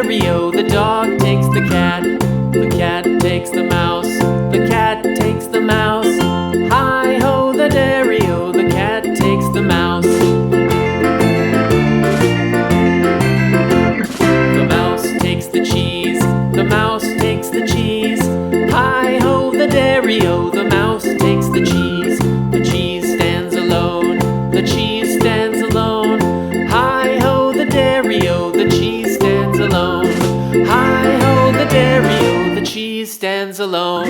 dairy-o, the dog takes the cat. The cat takes the mouse. The cat takes the mouse. Hi-ho, the dairy-o, the cat takes the mouse. The mouse takes the cheese. The mouse takes the cheese. Hi-ho, the dairy-o, the mouse takes the cheese. The cheese stands alone. The cheese stands alone. Hi-ho, the dairy-o, the cheese stands alone. Hi-ho, the dairy-o, the cheese stands alone.